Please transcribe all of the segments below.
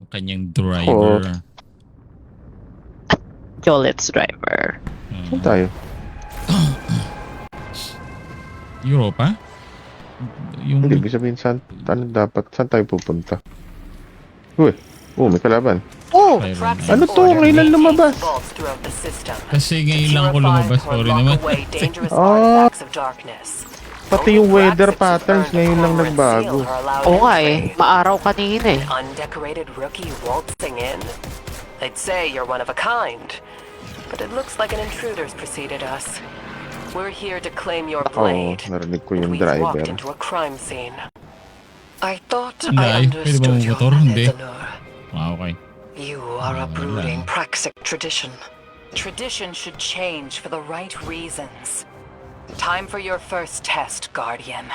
kanyang driver. Jolet's driver. Saan tayo? Europa? Yung Hindi, ibig sabihin saan tayo pupunta? Uy, may kalaban. Oh! Ano to? Ngayon lang lumabas. Kasi ngayon lang ako lumabas. Sorry naman. Pati yung weather patterns ngayon lang nagbago. Oo nga eh. Maaraw kanina eh. Undecorated rookie waltzing in. They'd say you're one of a kind, but it looks like an intruder's preceded us. We're here to claim your blade. Narinig ko and yung we've walked driver. into a crime scene. I thought Hindi, I pwede ba understood your magmotor? Hindi. Eleanor. Okay. You are uprooting Praxic tradition. Tradition should change for the right reasons. Time for your first test, Guardian.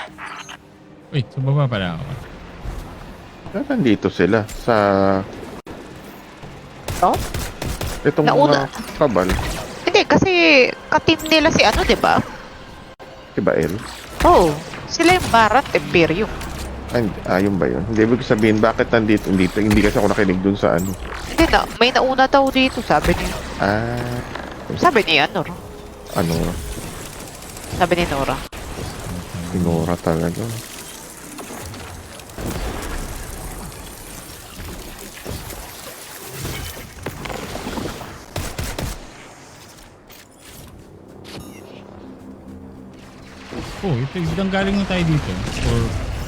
Wait, sa baba pala ako. Nandito sila sa... Oh? Itong Nauna. mga kabal. Hindi, kasi ka-team nila si ano, di ba? Si Bael. Oh, sila yung Barat Imperium. Ayun ba yun? Hindi, ibig sabihin, bakit nandito? Hindi kasi ako nakinig dun sa ano. Hindi na, may nauna daw dito, sabi niya. Sabi niya, ano? Ano? Sabi ni Nora. Nora talaga. Oh, ito. Ibang galing na tayo dito.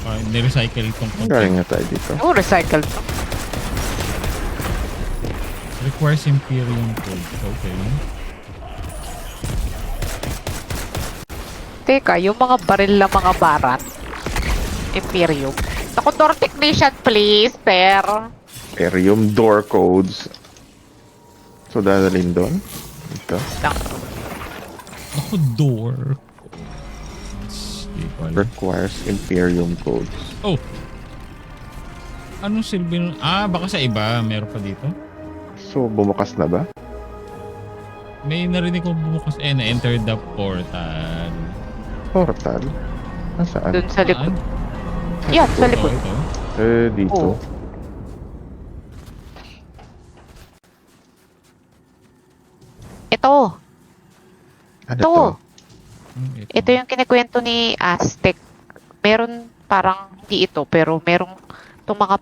Or nirecycle itong Galing nga tayo dito. Oh, recycle to. Requires Imperium code. Okay. Teka, yung mga baril na mga Barat Imperium. Ako, door technician, please, per. Imperium door codes. So, dadalhin doon. Ito. Ako, door. Requires Imperium codes. Oh! Anong silbi nun? Baka sa iba. Meron pa dito? So, bumukas na ba? May narinig ko bumukas. Na-enter the portal. Portal? Nasaan? Doon sa likod. Yan, sa likod. Ito. Dito. Oh. Ito. Ano Ito. to? Ito yung kinikwento ni Aztec. Meron parang hindi ito, pero merong itong mga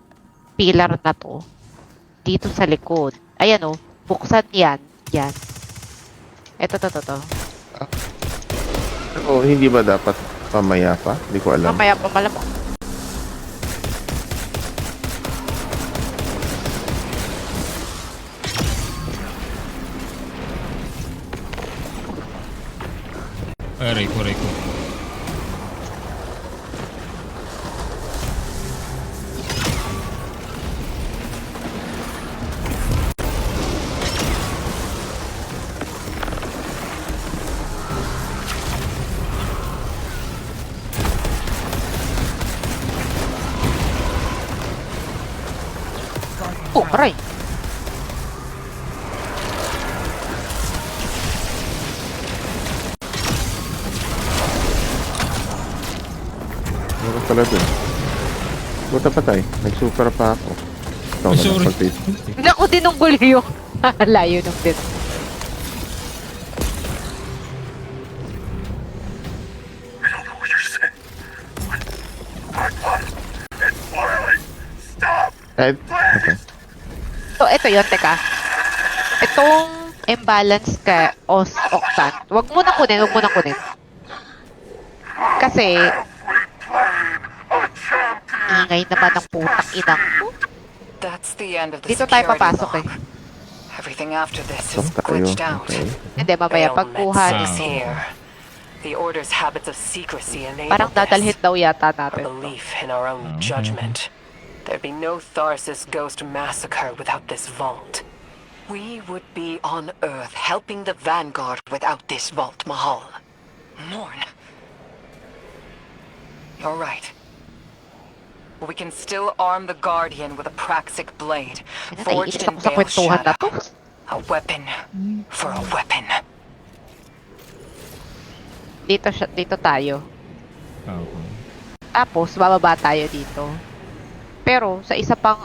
pillar na to dito sa likod. Ayan o, buksan yan. Yan. Ito, to. Oh, hindi ba dapat pamaya pa? Hindi ko alam. Mamaya pa malamang. Aray ko. Oh, aray. Meron pala dun. Buta pa tayo. Nag-super pa ako. Ikaw na Sorry. lang pag-taste. Naku, dinunggol yung layo ng din. Okay. So, ito yun, teka. Itong imbalance ka, Octan. Wag mo na kunin. Kasi, ingay naman ng putang inang. That's the end of the Dito tayo security papasok lock. Everything after this Saan is tayo? glitched out. Okay. Hindi, mamaya pagkuhan. Ah. Here. The Order's habits of secrecy enable Parang dadalhin this. daw yata Our natin. belief in our own judgment. There'd be no Tharsis ghost massacre without this vault. We would be on Earth helping the Vanguard without this vault, Mahal. Morn. You're right. We can still arm the Guardian with a Praxic blade, forged Naiinis in ako sa Bale kwentuhan na to. Shadow. A weapon for a weapon. Dito tayo. Okay. Tapos, bababa tayo dito. Pero, sa isa pang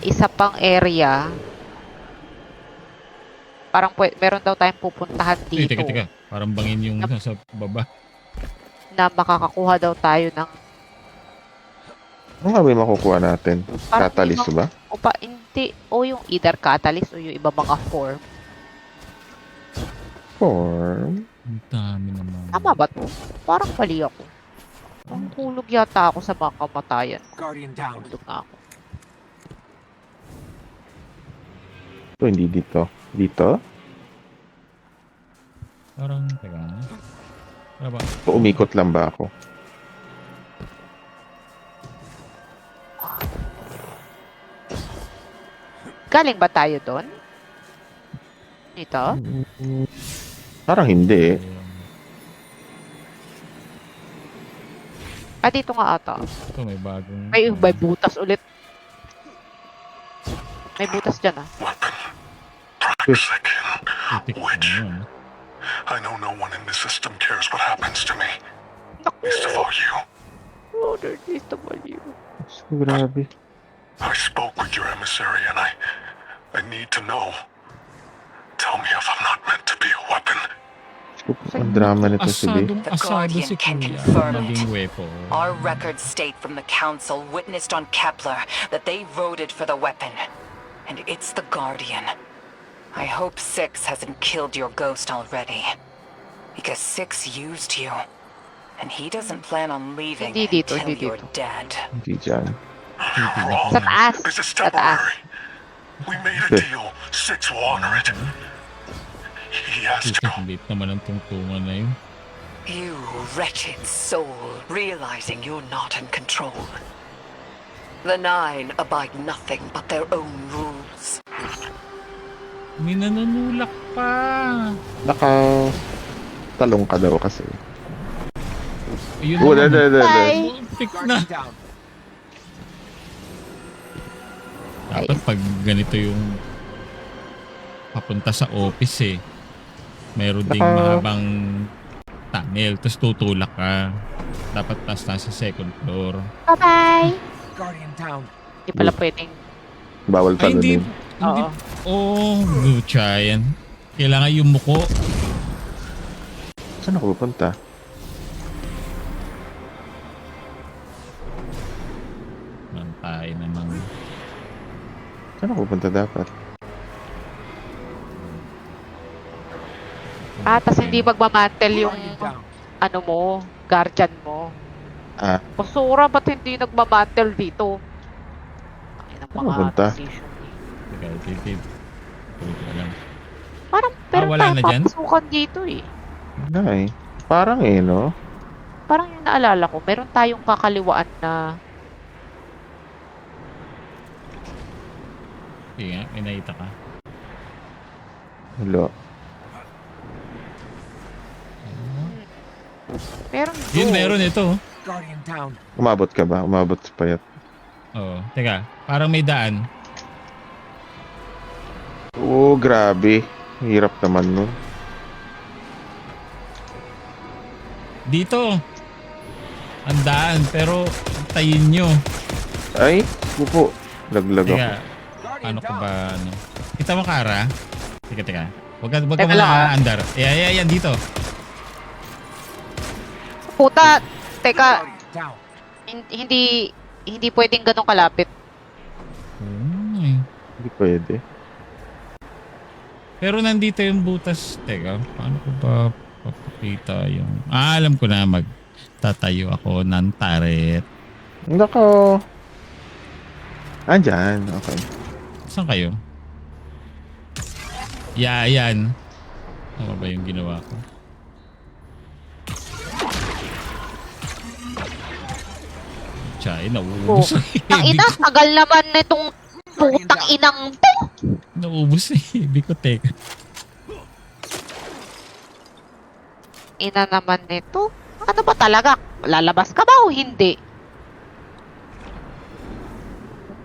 isa pang area. Parang meron daw tayong pupuntahan Uy, dito teka. Parang bangin yung nasa baba. na makakakuha daw tayo ng Ano nga ba yung makukuha natin? Parang Catalyst ibang- ba? o pa hindi o yung either catalyst o yung iba mga form. Form? Ang dami naman. Tama ba to? Parang mali ako. Ang hulog yata ako sa mga kamatayan. Guardian down. Hulog na ako. Ito, hindi dito. Dito? Parang, teka. Ano ba? O umikot lang ba ako? Galing ba tayo doon? Ito? Parang hindi eh. Ah, dito nga ata. Ito, may bagong... May butas ulit. May butas dyan ah. Toxic. Titik na yun. I know no one in the system cares what happens to me. Least of all you. Oh, there is the value. So, grabe. I spoke with your emissary and I need to know. Tell me if I'm not meant to be a weapon. Ang drama nito si B. The Asado Guardian si can Kuya. confirm it. Naging wepo. Our records state from the Council witnessed on Kepler that they voted for the weapon. And it's the Guardian. I hope Six hasn't killed your ghost already. Because Six used you. And he doesn't plan on leaving Hindi dito, until hindi you're dito. dead. Hindi dyan. Sa taas. This is Sa taas. temporary. We made a deal. Six will honor it. He has to. Titik, liit naman ang tungtungan na yun. You wretched soul, realizing you're not in control. The Nine abide nothing but their own rules. May nanunulak pa. Talong ka daw kasi. Ayun Oh, naman. Bye. Tik na. Guardian down. Dapat pag ganito yung papunta sa office eh. Meron ding mahabang tunnel. Tapos tutulak ka. Dapat nasa second floor. Bye-bye. Guardian down. Hindi pala pwedeng. Bawal Ay, hindi. talunin. Hindi. Oo. Lucha yan. Kailangan yung muko. Saan ako pupunta? Mantay naman. Saan ako pupunta dapat? Ah, tas hindi magmamantel yung Guardian down. ano mo, guardian mo. Ah, Basura, ba't hindi nagmamantel dito? Ay, ng Ano mga punta? decision eh. Teka, titid. Tuloy ko lang. Parang, pero wala tayo na dyan? papasukan dito eh. wala eh. Parang eh, no? Parang yung naalala ko, meron tayong kakaliwaan na Sige nga, may nakita ka. Wala. meron Yun, doon. meron ito. Guardian down. Umabot ka ba? Umabot sa payat. Oo. Teka, parang may daan. Oo, grabe. Hirap naman nun. Dito. Ang daan, pero tayin nyo. Ay, pupo. Laglag ako. Teka, Guardian ano ko down. ba, ano? Kita mo, Kara? Teka. Huwag ka Teka muna lang, ah. andar. Yan, dito. Puta, teka, Guardian down. hindi pwedeng ganun kalapit. Oh, Hindi pwede. pero nandito yung butas. Teka, paano ko ba papakita yung... alam ko na, magtatayo ako ng turret. Nako. Andyan. Okay. Saan kayo? Yan. Ano ba yung ginawa ko? Chay, Oh, nauubos. ang ina, tagal naman nitong putang inang to. Nauubos na hibi ko, teka. Ina naman nito. Ano ba talaga? Lalabas ka ba o hindi?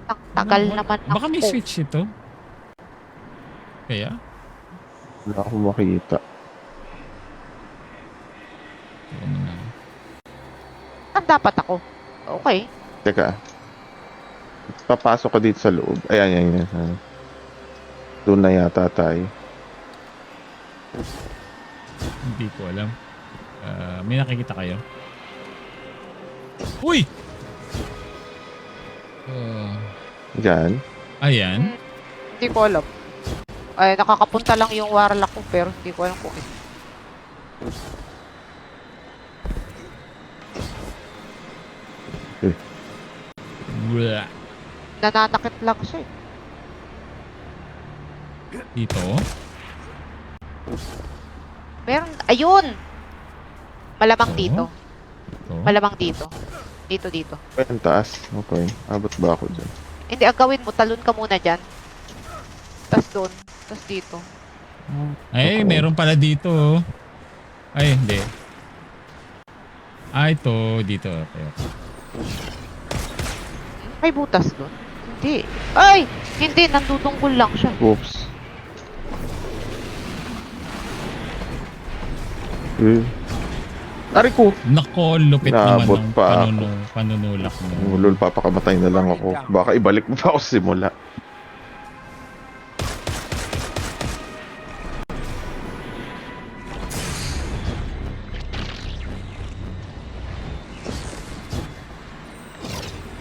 Ang tagal naman ng Baka may phone. switch ito. Kaya? Wala akong makita. Ano na. Saan dapat ako? Okay. Teka. papasok ka dito sa loob. Ayan. Doon na yata tayo. Hindi ko alam. May nakikita kayo? Uy! Diyan. Ayan. Hindi ko alam. Ay, nakakapunta lang yung warlock ko pero hindi ko alam kung Blah. nananakit lang siya eh. Dito. Meron, ayun! Malamang Oo. dito. Ito. Malamang dito. Dito. Ayan, taas. Okay. Abot ba ako dyan? Hindi, ang gawin mo, talon ka muna dyan. Tas doon. Tas dito. Ay, Oo. meron pala dito. Oh. Ay, hindi. Ito. Dito. Okay. May butas doon. Hindi. Ay! Hindi, nandudunggol lang siya. Oops. Ari ko. Nako, lupit naman Naabot ng pa ako. panunulak mo. Lol, papakamatay na lang ako. Baka ibalik mo pa ako sa simula.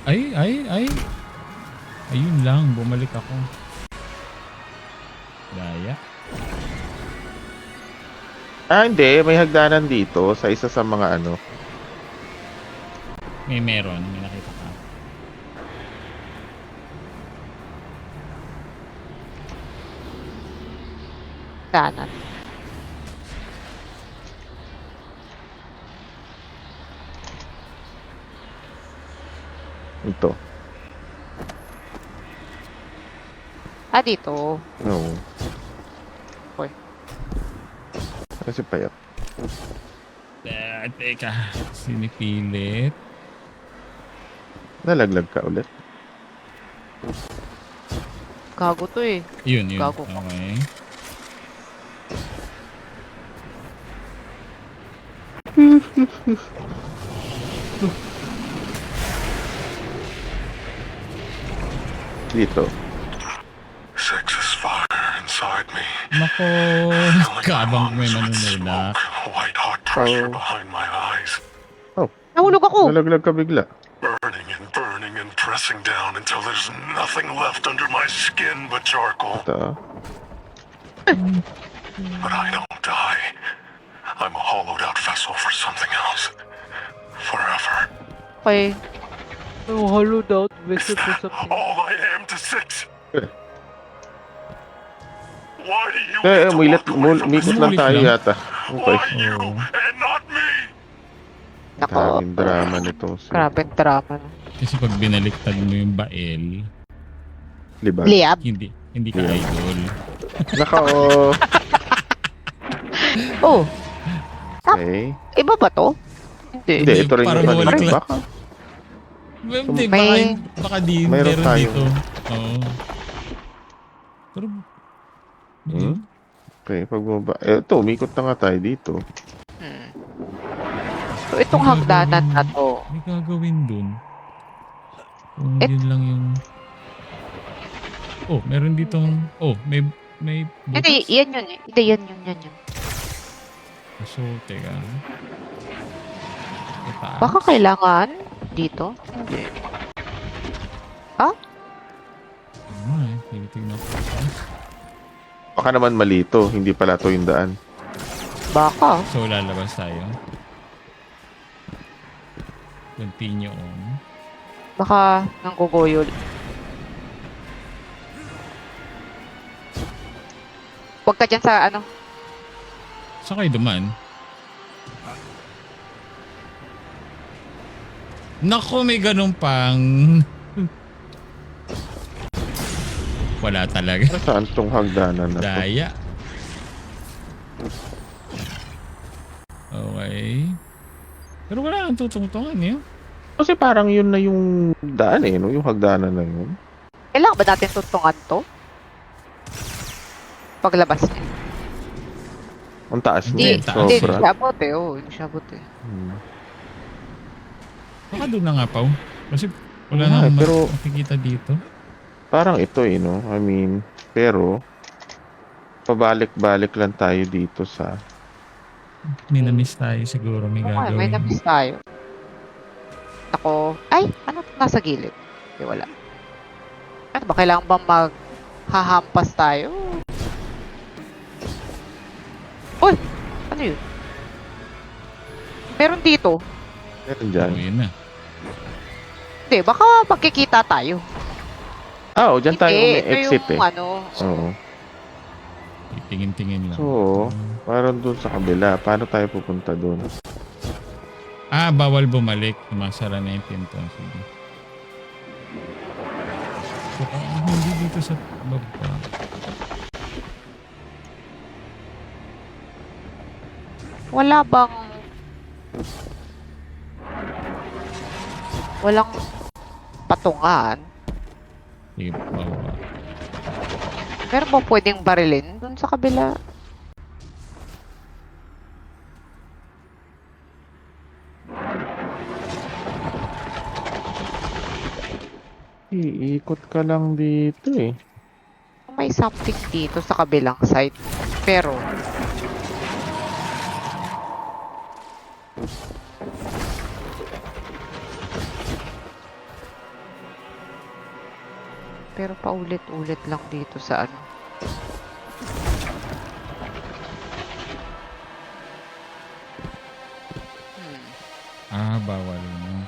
Ay. Ayun lang, bumalik ako. Daya. Hindi. May hagdanan dito sa isa sa mga ano. Meron, may nakita ka. Kanan. Ito. Ah, dito. Oo. Okay. Kasi payat. Teka, sinipilit. Nalaglag ka ulit. Gago to eh. Yun. Gago. Okay. Dito. Six's fire inside me. Nako, kabang may manunulak. White hot pressure behind my eyes. Nahulog ako! Nalaglag ka bigla. Burning and pressing down until there's nothing left under my skin but charcoal. Ito. But I don't die. I'm a hollowed out vessel for something else. Forever. Okay. Yung hollowed out Is that all I am to Six? Why do you get to walk away from Mikot this lang Mulit tayo lang. yata. Okay. Why you Oo. and not me? Nako. Daming drama nito. Grabe ang drama. Kasi pag binaliktad mo yung bael, Libag. Liab. hindi ka idol. Naka, Oh, Okay. iba ba to? Hindi. Hindi, ito rin Parang yung bumalik kanina. lang. Baka. Hindi, May- baka di Mayroon meron tayong- dito. Oo. Pero, Okay, pag bumaba. Ito, umikot na nga tayo dito. So, itong hagdanan na to. may gagawin dun. Kung Et- yun lang yung... Oh, meron ditong... Oh, may Hindi, butas. yan yun eh. Hindi, yan yun. So, teka. Sa taas. Baka kailangan dito? Hindi. Tinitignan ko sa taas. Baka naman malito. Hindi pala to yung daan. Baka. So, lalabas tayo. Continue on. Baka nanggugoyol. Huwag ka dyan sa ano. Saan kayo duman? Naku, may ganun pang... Wala talaga. Saan tong hagdanan na to? Daya. Okay. Pero wala kang tutungtungan eh. Kasi parang yun na yung daan eh, no? Yung hagdanan na yun. Kailangan ba natin tuntungan to? Paglabas niya. Ang taas Hindi, niya. taas. hindi Sobra. siya abot eh. Oo, hindi siya abot eh. Hmm. Baka doon na nga, Pao. Kasi Wala Oo nga, nang pero makikita dito. parang ito eh, no? I mean, pero pabalik-balik lang tayo dito sa... Minamiss tayo siguro may Okay, may gagawin. namiss tayo. Ako, ay, ano nasa gilid? Di wala. Ano ba, kailangan ba maghahampas tayo? Uy! Ano yun? Meron dito. Meron dyan. Oh, yun na. Hindi, baka magkikita tayo. Ah, oh, dyan tayo Hindi, umi-exit ito yung eh. ano. Oo. Tingin-tingin lang. So, parang dun sa kabila. Paano tayo pupunta dun? Bawal bumalik. Sumasara na yung pinto. Sige. So, hindi dito sa baba. Wala bang... Walang patungan? Sige, baba. Meron ba pwedeng barilin dun sa kabila? Iikot ka lang dito eh. May something dito sa kabilang side. Pero... Pero paulit-ulit lang dito sa ano. Bawal na.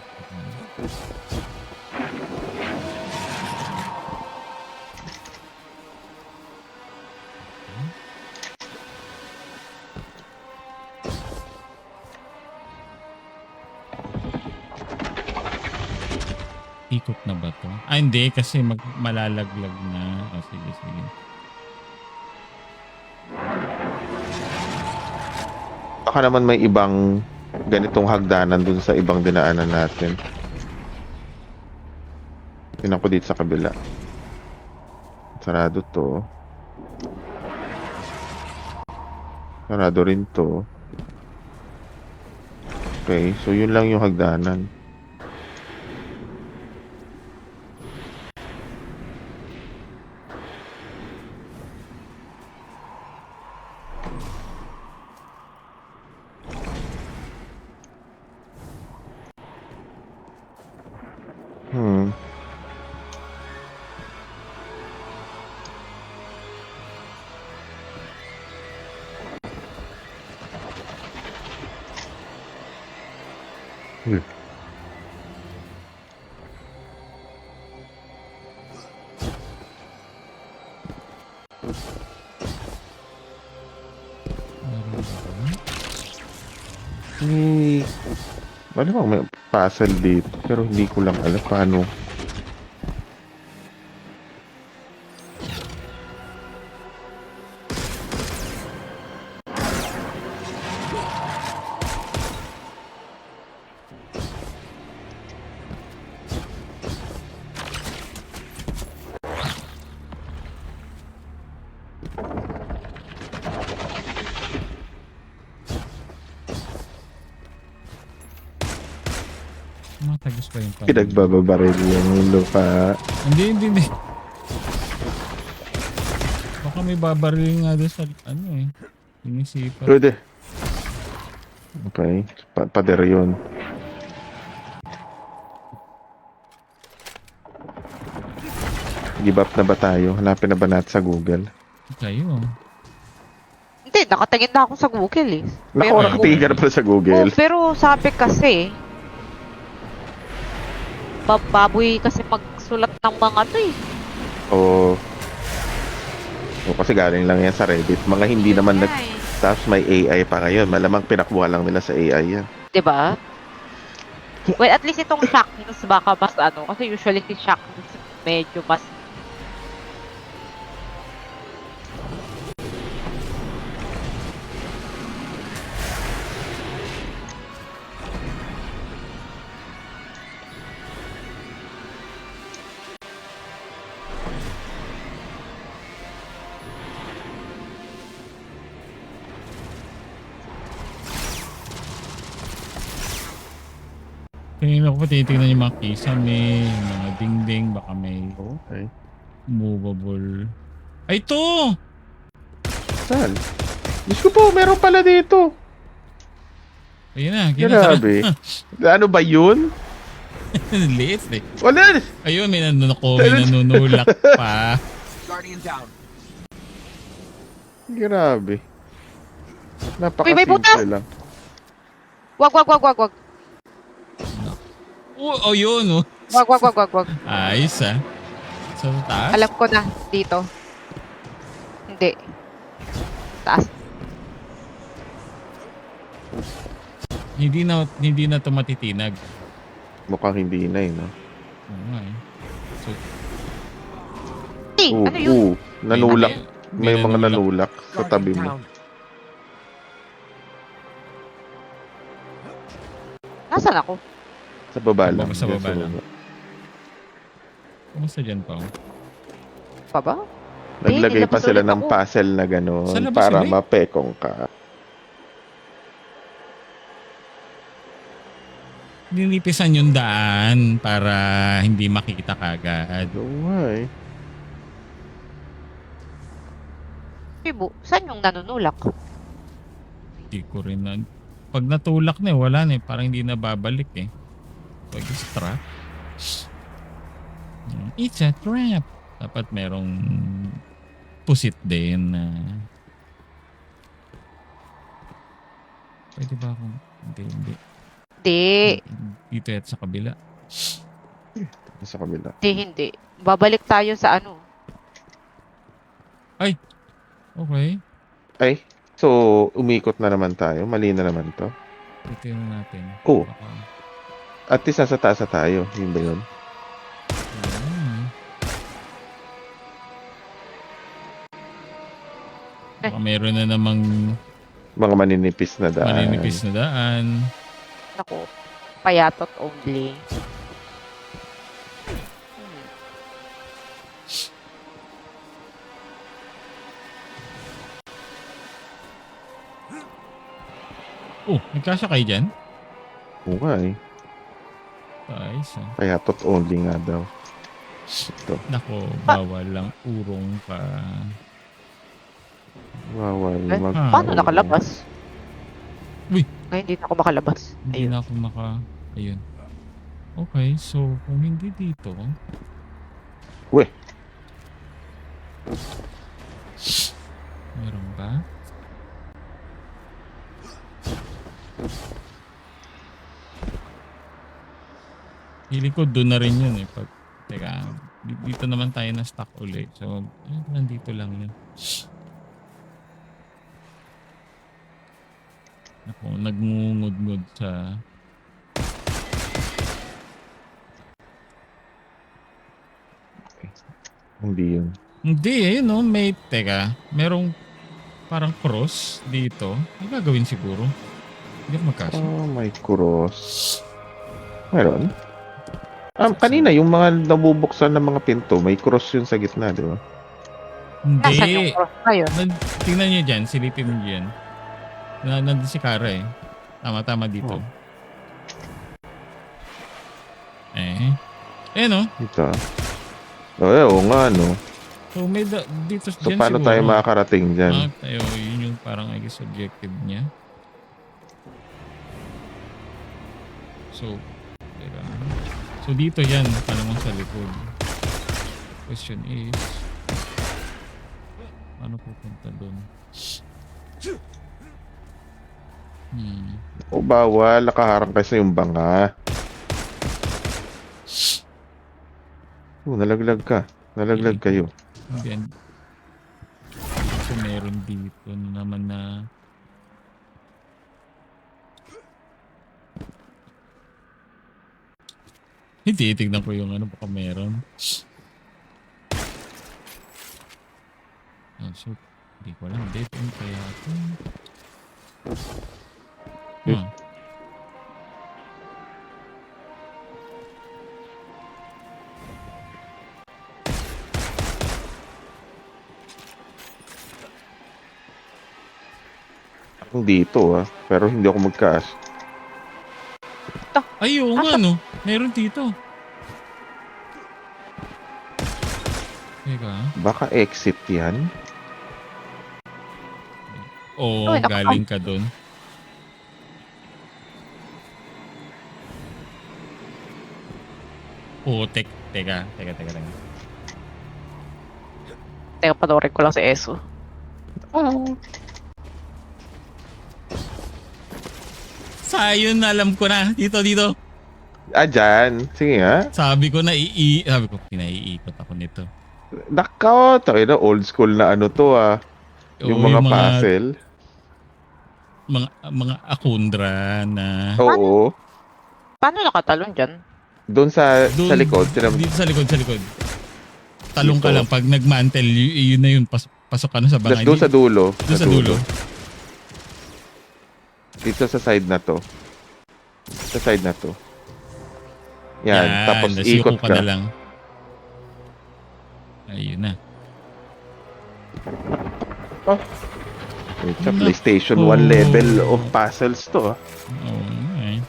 Ikot na ba to? Hindi kasi malalaglag na. Sige, sige. Baka naman may ibang ganitong hagdanan dun sa ibang dinaanan natin. Tingnan ko dito sa kabila. Sarado to. Sarado rin to. Okay, so yun lang yung hagdanan. Eh, ano bang may puzzle dito? Pero hindi ko lang alam paano. Matagos pa yung Pinagbababaril yung lupa. Hindi. Baka may babaril nga doon sa ano eh. Inisipan. Pwede. Okay. Pader yun. Give up na ba tayo? Hanapin na ba natin sa Google? Kayo. Hindi, nakatingin na ako sa Google eh. Naku, nakatingin ka na pala sa Google. Oh, pero sabi kasi, baboy kasi magsulat ng mga to eh. Oo. O kasi galing lang yan sa Reddit. Mga hindi naman nag... Tapos may AI pa ngayon. Malamang pinakbuha lang nila sa AI yan. Diba? Well, at least itong shock news baka mas ano. Kasi usually si shock news medyo mas Tingnan ko pa, tinitingnan yung mga kisame, yung mga dingding, baka may Okay. movable. Ay, ito! Saan? Diyos ko po, meron pala dito. Ayun na, ginagawa. Grabe. Ano ba yun? Liit eh. Wala. Ayun, may nanunulak pa. Guardian down. Grabe. Uy, may butas! Napakasimple lang. Wag. Oh, yun oh. Wag. Ayos ah. Sa taas? Alam ko na, dito. Hindi. Taas. Hindi na ito matitinag. Mukhang hindi na eh, no? Oo nga eh. So, Ano yun? Nanulak. May May mga nanulak. nanulak sa tabi Guardian mo. down. Nasaan ako? Sa baba lang. Sa baba Yes, lang. Kumusta dyan pa? Baba? Naglagay Hindi, pa nilabas sila ulit ng ako. puzzle na gano'n Sa labas para ulit? mapekong ka. Ninipisan yung daan para hindi makita kagad. Why? Ibu, saan yung nanunulak? Hindi ko rin na... Pag natulak na eh, wala na eh. Parang hindi na babalik eh. Pag trap. It's a trap. Dapat merong pusit din na... Pwede ba akong... Hindi. Hindi. Dito at sa kabila. Sa kabila. Hindi. Babalik tayo sa ano. Okay. Ay, so umikot na naman tayo. Mali na naman to. Titignan natin. Oh, Baka... at least nasa taas na tayo. Yun ba yun? Baka meron na namang Mga maninipis na daan. maninipis na daan. Naku. Payatot only. Oh, nagkasya kayo dyan? Oo nga eh. Ayos ah. Kaya tot only nga daw. Ito. Nako, bawal lang urong pa. Bawal Eh, mag... Paano nakalabas? Uy! Ay, hindi na ako makalabas. Hindi Ayun. na ako Ayun. Okay, so kung hindi dito... Weh. Meron ba? Feeling ko doon na rin yun eh. Teka, dito naman tayo na stuck ulit. So, nandito lang yun. Ako, nagngungud-ngud sa... Hindi yun. Hindi, ayun no. Teka, merong parang cross dito. Ano gagawin siguro? Hindi ako magkasya. Oh, may cross. Meron? Kanina, yung mga nabubuksan ng mga pinto, may cross yun sa gitna, di ba? Nasaan yung Hindi. cross ngayon? Tingnan nyo dyan, silipin nyo dyan. Nandun si Kara eh. Tama dito. Eh no? Ito. Oo nga, no? So may dito So, dyan paano siguro. tayo makakarating dyan? Tayo, yun yung parang I guess objective niya. So, teka. So dito yan, palamang sa likod. Question is, paano pupunta doon? O bawal, nakaharang kasi yung banga. Nalaglag ka. Nalaglag kayo. Again. So meron dito na naman na hindi, tignan ko yung ano, baka meron. Oh, so, hindi ko alam. Dead end kaya ito. Dito pero hindi ako magkaas. Ito. Ay, oo nga, no? Meron dito. Teka. Baka exit yan. Oo, Uy, galing ka dun. Oo, teka. Teka, panoorin ko lang si Eso. Sayon, alam ko na. Dito. Ah, dyan. Sige nga. Sabi ko, pinaiikot ako nito. Nakaw, tayo na old school na ano to Yung Oo, mga puzzle. Mga akundra na... Oo. Paano nakatalon dyan? Doon sa Dun- likod. Dito sa likod. Talong ka Dito. lang. Pag nag-mantle, yun na yun. Pasok ka na sa bangay. Doon sa dulo. Doon sa dulo. Dito sa side na to. Sa side na to. Yan. Tapos tas ikot yuko ka. na lang. Ayun na. It's a PlayStation 1 level of puzzles to. Oo nga eh.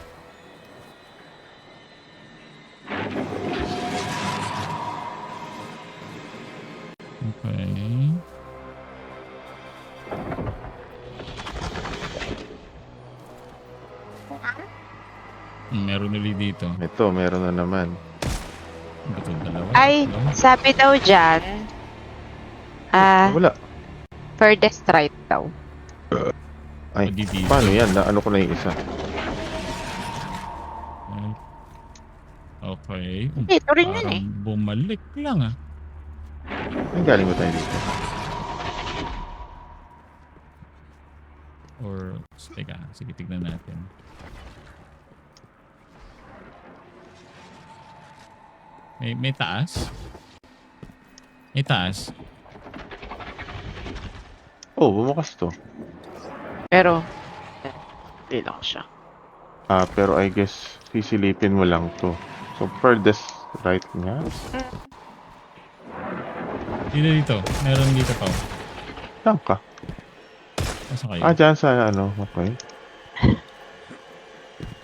Okay. Meron ulit dito. Ito, meron na naman. Ito dalawa. Ay, Tatlo. sabi daw dyan, Wala. furthest right daw. Ay, Pwede dito. paano yan? Ano ko na yung isa? Okay. Ito rin yun Parang bumalik lang Ay, galing ba tayo dito? Or, teka, sige tignan natin. May taas? May taas? Oh, bumukas to. Pero, hindi lang siya. Pero I guess, sisilipin mo lang to. So, furthest right nga. Dito. Meron dito pa. Saan ka? Asa kayo? Dyan sa ano. Okay.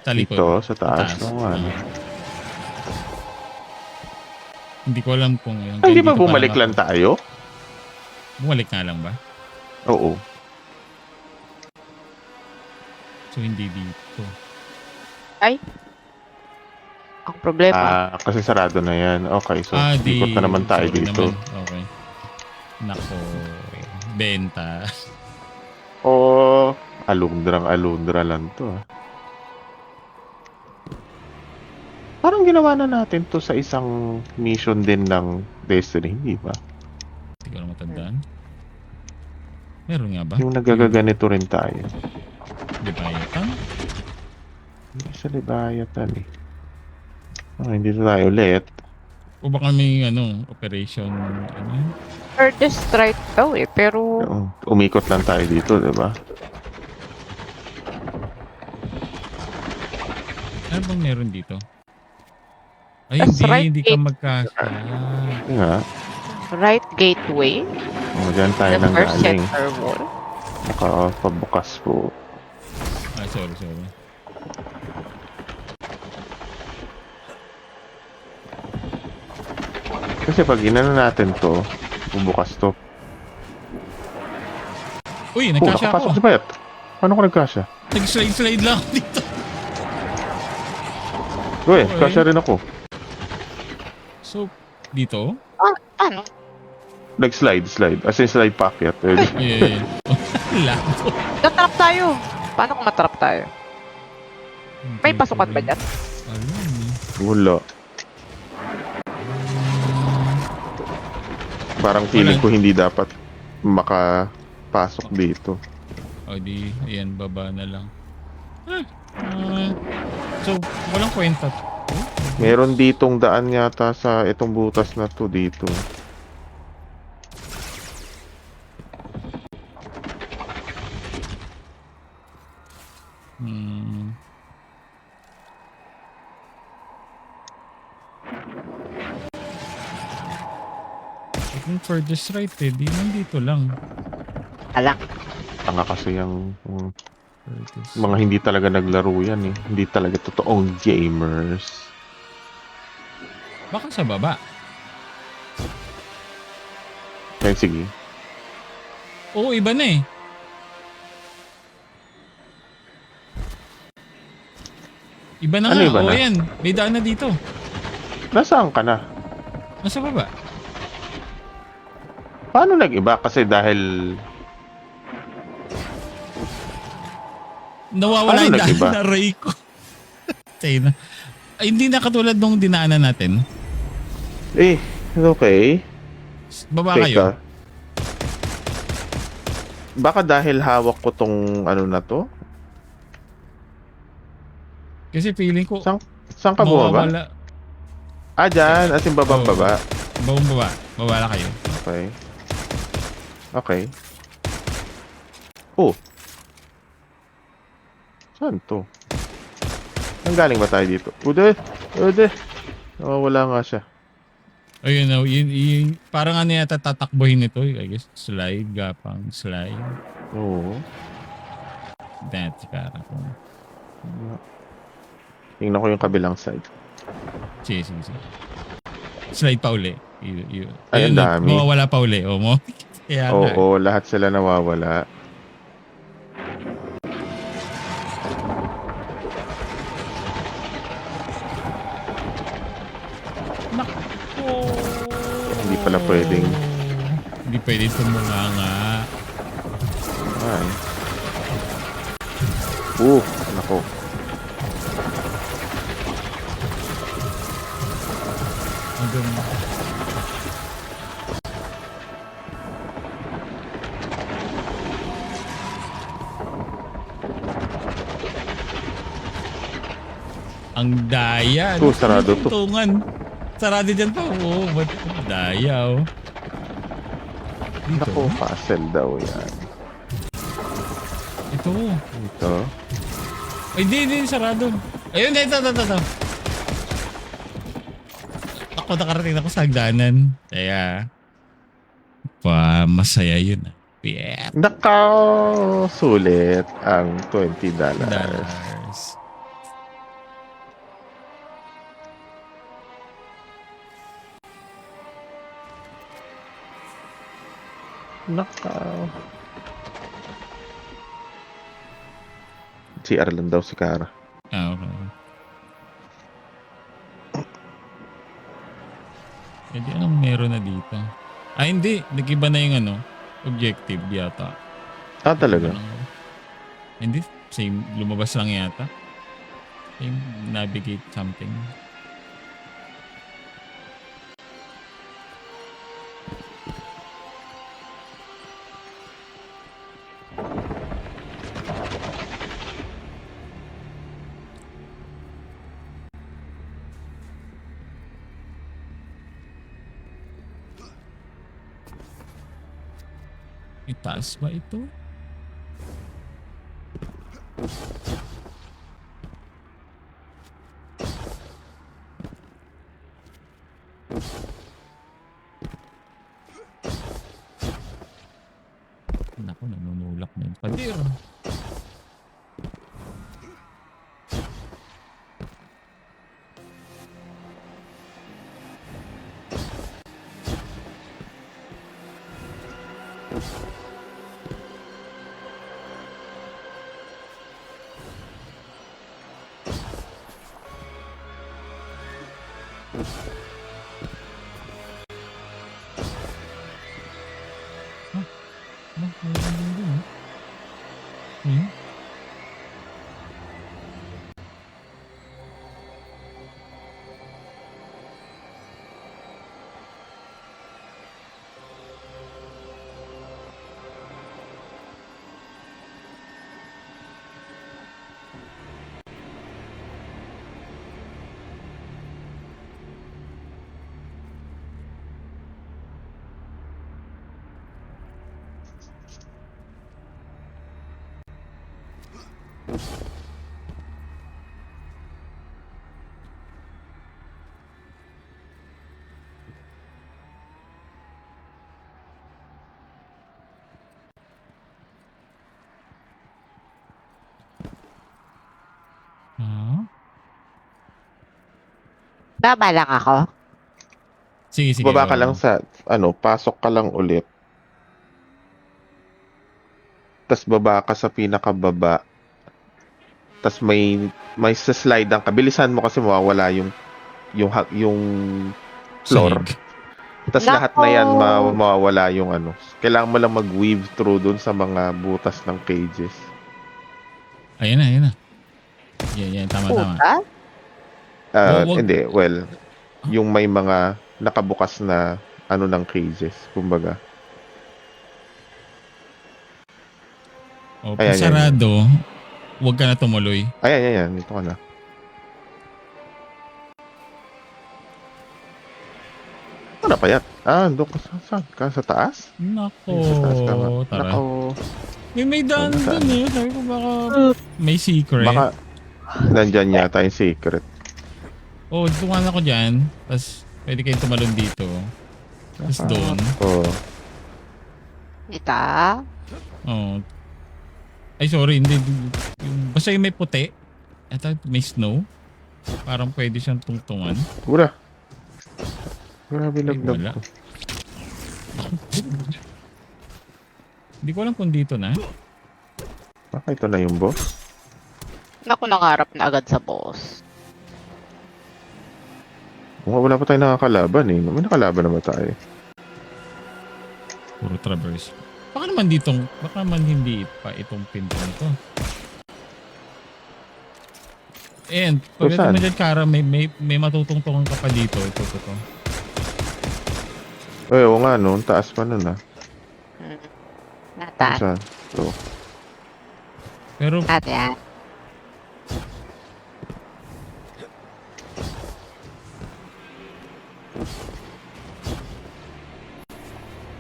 Sa likod. Dito, sa taas. Sa taas. Oo, ano. Hindi ko alam kung yun. Hindi ba Dito pa bumalik ako. lang tayo? Bumalik nga lang ba? Oo. So, hindi dito. Ang problema, Kasi sarado na yan. Okay, so ikot na naman tayo sorry dito. naman. Okay. Nako. Benta. Alundra lang to Parang ginawa na natin to sa isang mission din ng Destiny, hindi ba? Hindi ko na matandaan. Meron nga ba? Yung nagagaganito rin tayo. Di ba yun? Hindi sa Libayatan hindi na tayo ulit. O baka may operation, furthest right daw pero Umikot lang tayo dito, di ba? ano bang meron dito? Ay, That's right, hindi ka magkasya. Nga. right gateway, Diyan tayo the nang first galing. center wall. Nakapabukas po. Ay, sorry. Kasi pag inano natin to, bubukas to. Uy, nagkasya Nakapasok ako. si Payat. Paano ko nagkasya? Nag-slide lang ako dito. Uy, Okay. kasya rin ako. So, dito? Ano? Slide. As in slide packet. Ayun. Lato. Tatrap tayo. Paano kung matrap tayo? May pasukan ba dyan? Alam Wala. Parang feeling ko hindi dapat makapasok dito. O di, ayan, baba na lang. So, walang kwenta. Meron ditong daan yata sa itong butas na to dito. Kung furthest right di nandito lang. Alang. Tanga kasi yung Mga hindi talaga naglaro yan eh. Hindi talaga totoong gamers. Baka sa baba. Kaya sige. Oo, iba na eh. Iba na Ano nga. iba Oo, na? yan. May daan na dito. Nasaan ka na? Nasa baba. Paano nag-iba? Kasi dahil... Nawawala Paano yung daan nag-iba? na Ray ko. Tayo na. Ay, hindi na katulad nung dinaanan natin. Eh, okay. Baba kayo. Teka. Baka dahil hawak ko tong ano na to? Kasi feeling ko Saan ka bumaba? mawawala. Ah, dyan. As in babang Oo. baba. Baba. Mawala kayo. Okay. Okay. Oh. Saan to? Saan galing ba tayo dito? Ude! Ude! Nawawala nga siya. Ayun na, yun, parang ano yata tatakbohin nito. I guess, slide, gapang, slide. Oo. That's para ko. Tingnan ko yung kabilang side. Sige. Slide pa uli. Ay, ang dami. Mawawala pa uli. O mo? Kaya nga. Oo, lahat sila nawawala. Hindi pala pwedeng. Hindi pwedeng tumunga nga. Ay. Nako. Ang ganda. Ang daya. Sarado to. Tungan. Sarado dyan pa. Oo, ba't daya oh. Dito. Nako, puzzle daw yan. Ito. Ito. Ay, hindi, sarado. Ayun, ito. Ako nakarating ako sa hagdanan. Kaya, masaya yun. Yeah. Sulit ang $20. Dollars. CR lang daw si Kara. Ah, okay. Hindi, anong meron na dito? Ah, hindi. Nag-iba na yung objective yata. Ah, talaga? Hindi. Same. Lumabas lang yata. Same. Navigate something. Itaas ba ito? Naku, nanunulak na yung pader. Baba lang ako. Sige, sige. Baba ka oo. lang sa, pasok ka lang ulit. Tapos baba ka sa pinakababa. Tapos may slide ka. Bilisan mo kasi mawawala yung floor. Sahig. Tapos Nako! lahat na yan mawawala yung Kailangan mo lang mag-weave through dun sa mga butas ng cages. Ayan na, ayan na. Yan, tama. Puta? Wag- Hindi, well, yung may mga nakabukas na ng cages, kumbaga. O, Ayan, pag sarado, huwag ka na tumuloy. Ayan, dito ka na. Ano pa yan? Doon ka saan ka? Sa taas? Nako, Sa taas ka nga. tara. Nako. May daan Saan? dun eh. Sabi ko baka may secret. Baka nandyan yata yung secret. Tumahan ako dyan. Tapos pwede kayong tumalon dito. Tapos doon. Oo. Ita? Oh. Ay, sorry. Hindi. Basta yung may puti. Ito, may snow. Parang pwede siyang tungtungan. Gura. Grabe Ay, lagnab wala. ko. Hindi ko alam kung dito na. Baka ito na yung boss. Naku, nangarap na agad sa boss. Wala pa tayo nakakalaban eh. May nakalaban naman tayo. Puro traverse. Baka naman hindi pa itong pinto nito. And, So, pagdating saan? mo dyan, Kara, may matutungtungan ka pa dito. Ito. Ay, oo nga no. Ang taas pa nun Nataan. Saan? So, Pero, Ate yan.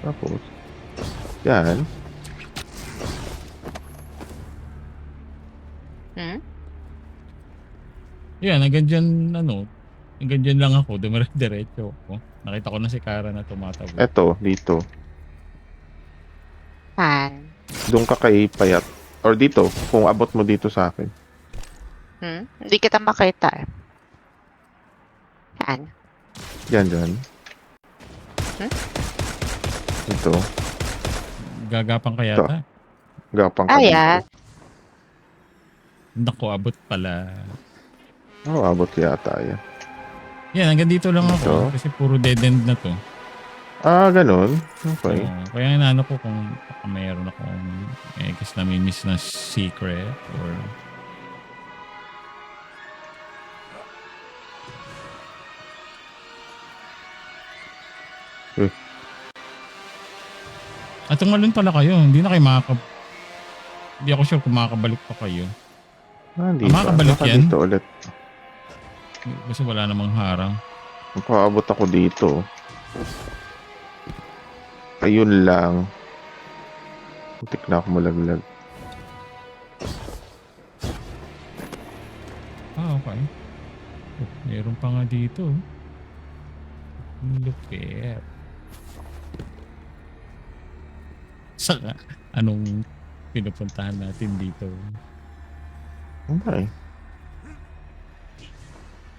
tapos. Yan. Hmm? yan, hanggang dyan lang ako. Dumiretso ako. Nakita ko na si Kara na tumatawid. Eto, dito. Saan? Doon ka kay Payat. Or dito, kung abot mo dito sa akin. Hindi kita makita eh. Saan? Dyan. Ito. Gagapang ka yata. Gapang ka Ayan. dito. Naku, abot pala. Abot yata yan. Yan, hanggang dito lang ako. Ito. Kasi puro dead end na to. Ganun. Okay. Oo, kaya inaano ko kung baka mayroon akong guess na may miss na secret or At tumalon pala kayo. Hindi na kayo Hindi ako sure kung makakabalik pa kayo. Hindi makakabalik Baka yan? dito ulit. Kasi wala namang harang. Paabot ako dito. Ayun lang. Putik na ako malaglag. Okay. Meron pa nga dito. Ang lupit. Saka, anong pinupuntahan natin dito? Okay.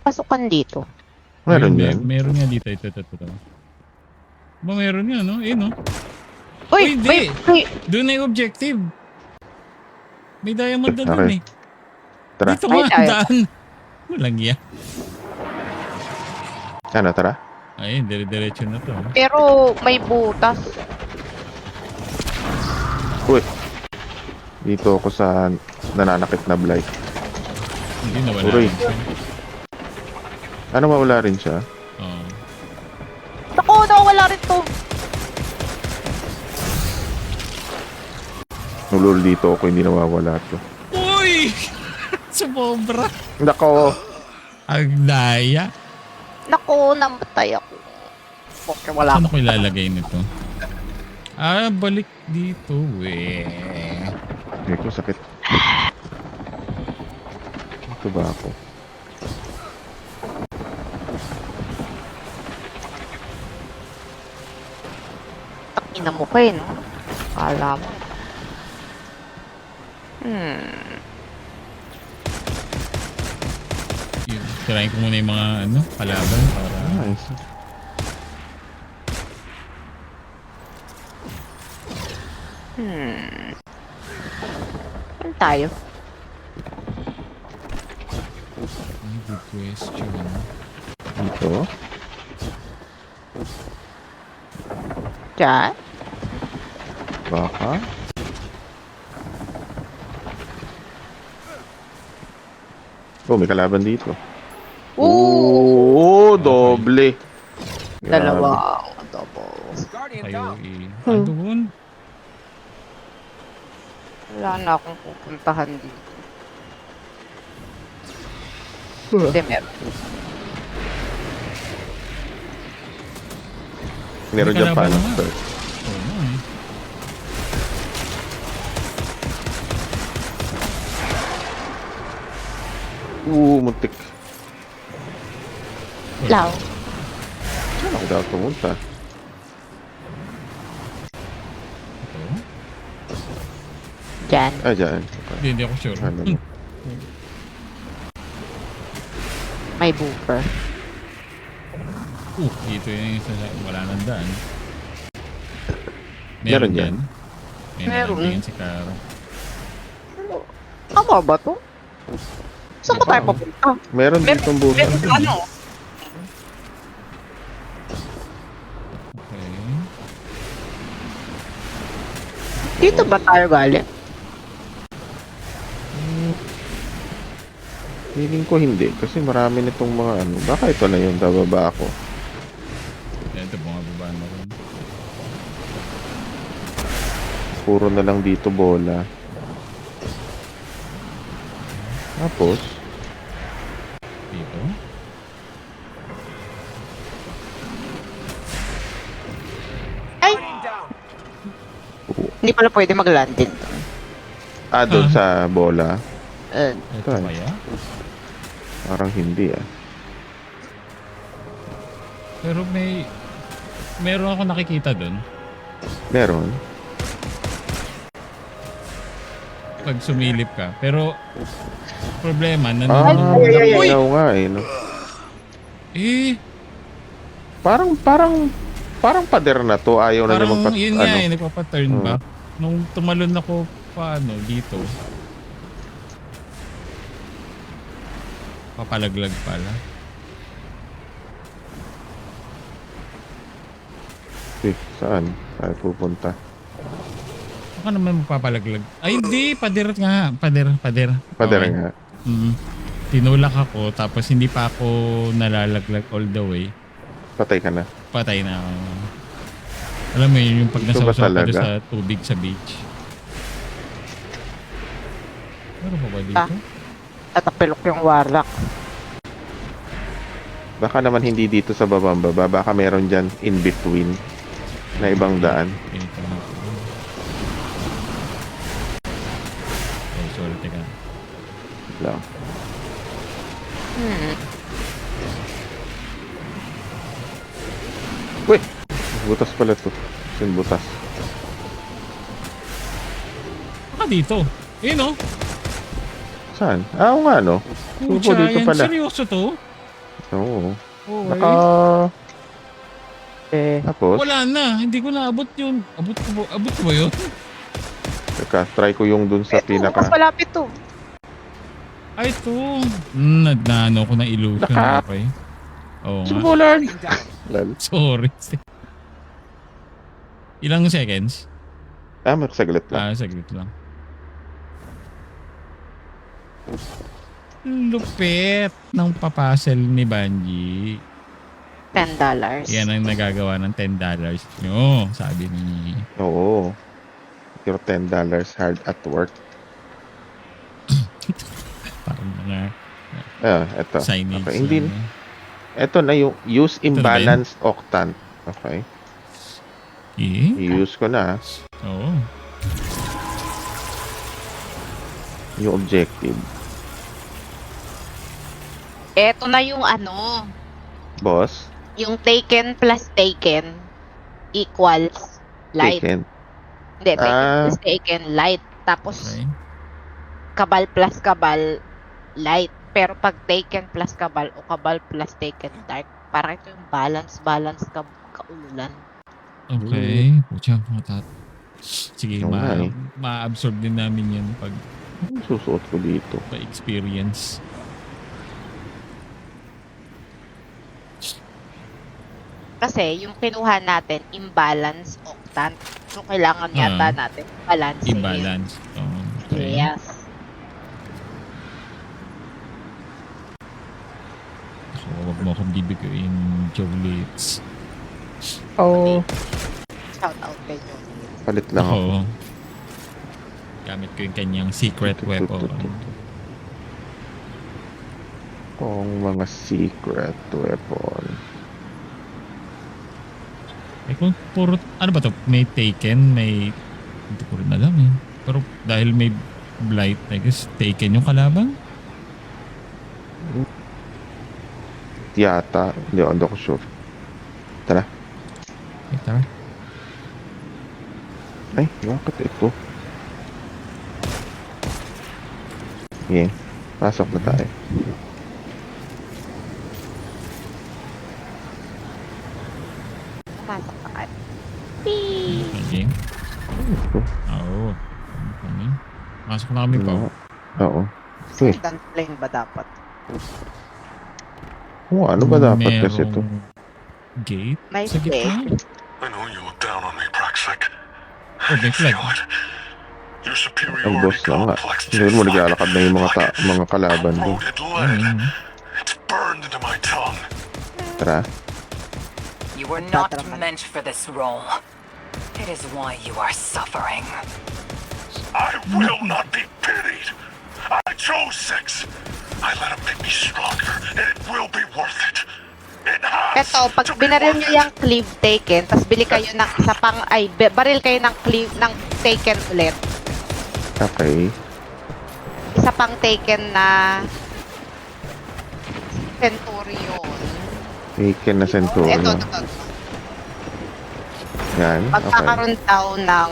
Pasukan dito. Meron Ayun, yan. Meron nga dito. Ito. Ba meron nga, no? Eh, no? Uy! hindi. Uy! Doon na yung objective. May diamond na doon Okay. eh. Tara. Dito Ay, nga, tayo. daan. Walang iya. Tara. Ay, dire-diretso na to. Pero may butas. Uy. Dito ako sa nananakit na blight. Hindi na wala. Uray. Mawala rin siya? Oo. Naku, nawala rin to. Nulol dito ako, hindi nawawala to. Uy! Sumobra. Nako! Ang daya. Naku, namatay ako. Okay, wala Saan ako. ako ilalagay nito? Balik dito eh. Hindi ko sakit. Ito ba ako? Takina mo kayo, no? Kala mo. Yun. Sirain ko muna yung mga ano, kalaban para... Nice. Saan tayo? Ay, good question. Dito. Diyan? Baka. Oh, may kalaban dito. Oo! Doble. Dalawa. Double. Guardian Tayo down. andun. Wala na akong pupuntahan dito. Hindi, meron. Meron May dyan pa. kalaban ano, na. sir. Oo nga eh. Muntik. Lao. Saan ako dapat pumunta? Ito. Diyan. Ah, dyan. Hindi ako sure. Ano? May booper. Dito yung isa wala nang daan. Meron dyan. May Meron. nalagyan si Kara. Tama ba to? Saan ba tayo papunta? Meron dito ang buhay. Ano? Okay. Dito ba tayo galing? Feeling ko hindi. Kasi marami nitong mga ano. Baka ito na yun. Bababa ako. Ito, bumababa na rin. Puro na lang dito bola. Tapos, Dito. Ay! Guardian down. Hindi pala pwede mag-landing. doon Ah. sa bola. Ito Ito. kaya? Parang hindi ah. Pero meron ako nakikita doon. Meron. Pag sumilip ka. Pero, problema, Ah, nanonood. Uy! ayaw nga eh. No? Eh, Parang pader na to. Ayaw na niya parang magpat... yun Ano? nga eh, nagpapaturn Hmm. back. Nung tumalon ako paano dito, papalaglag pala. Eh, saan? Saan pupunta? Baka naman magpapalaglag. Ay hindi, pader nga. Pader. Pader Okay. nga. Tinulak ako, tapos hindi pa ako nalalaglag all the way. Patay ka na. Patay na ako. Alam mo yun, yung pag Ito ba nasawsaw ka doon talaga? sa tubig sa beach. Meron pa ba dito? Ah. Tatapilok yung warlock. Baka naman hindi dito sa babamba. Baka meron dyan in between na ibang daan. Dito na po. Oh, sorry, teka. Lang. Uy! Butas pala to. Sin butas. Baka dito. Yun o. Saan? Ah, oo nga no. Supo Pucha, dito yan. pala. Seryoso to? Oo. Okay. Naka... Eh, Tapos, Wala na. Hindi ko naabot yun. Abot ko ba yun? teka, try ko yung dun sa mas pinaka... malapit to. Ay, ito. Nagnaano ko na illusion. Naka- Okay. Oo nga. Sumulan! Guardian down. Lal. Sorry. Ilang seconds? Ah, magsaglit lang. Saglit lang. Lupit ng papasel ni Banji. $10. Yan ang nagagawa ng $10 nyo, sabi ni... Oo. Your $10 hard at work. Parang mga Eto. signage. Okay, hindi. na- Eto na yung use Ito na ba yun? imbalanced octant. Okay. Eh? I-use ko na Oo. yung objective. Eto na yung ano, Boss, yung taken plus taken equals light. taken. Hindi, taken Ah. plus taken light. Tapos, Okay. kabal plus kabal light. Pero pag Taken plus Cabal o Cabal plus Taken Dark, parang ito yung balance kaululan. Okay. Pucha, sige, Oo nga eh. ma-absorb din namin yan pag Ano susuot ko dito? pa-experience. Kasi yung kinuha natin, imbalance octant. So, kailangan yata natin balance. Imbalance. Oh, okay. Yes. So, wag mo akong bibigyan Jolits. Oh. Shout out kay John. Palit lang ako. Oo. Gamit ko yung kanyang secret weapon. Kung mga secret weapon. Eh kung puro, ano ba to? May Taken, may, hindi ko rin alam eh. Pero dahil may Blight, I guess Taken yung kalaban? Yata. Hindi ako sure. Tara. Eh, tara. Ay, bakit ito? Okay. Pasok na tayo. Pasok na kayo. Okay. Ito. Oo. Kami. Masok na kami pa. Oo. Uy. Second plane ba dapat? Ano ba dapat kasi ito? Gate? May Sa gitna? I know you look down on me, Praxik. Oh, may flag. Feel it. Your Ang boss superiority na nga. complex Ngayon mo naglalakad na yung mga kalaban ko. corroded lead. Ayun. It's burned into my tongue. Tara. You were not meant for this role. It is why you are suffering. I will not be pitied. I chose Six. I let him make me stronger, and it will be worth it. It has Eto, pag to be binaril worth nyo it. yung cleave Taken, tapos bili kayo ng isa pang, baril kayo ng cleave, ng Taken ulit. Okay. Isa pang Taken na Centurion. Taken na Centurion. Ito. Yan. Okay. Magkakaroon daw ng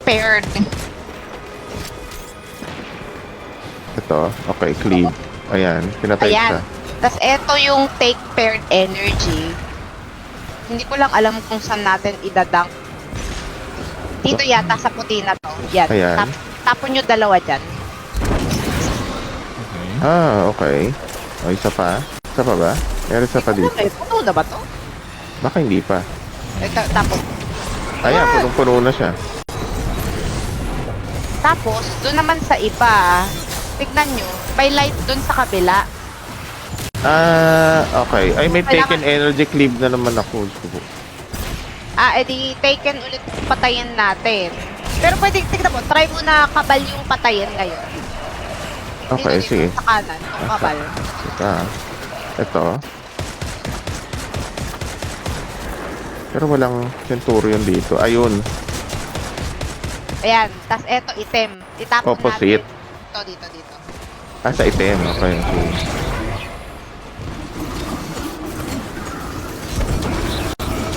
paired. Ito. Okay, cleave. Ayan. Pinatay siya. Ayan. Tapos ito yung take paired energy. Hindi ko lang alam kung saan natin idadunk. Dito yata sa puti na to. Yan. Ayan. Tapon nyo dalawa dyan. Okay. Okay. O, isa pa? Isa pa ba? Meron isa pa dito. Puno na ba to? Baka hindi pa. Ito, tapos. Ayan, punong-puno na siya. Tapos, doon naman sa iba, tignan nyo, may light doon sa kabila. Okay. Ay, may taken energy cleave na naman ako. Edi taken ulit patayin natin. Pero pwede, tignan mo, try mo na kabal yung patayin ngayon. Okay, Dito, sige. Sa kanan, yung kabal. Ito. Ito. Pero walang Centurion dito. Ayun. Ayan, tas eto item. Itapon Opposite. natin. Dito. Sa item. Okay.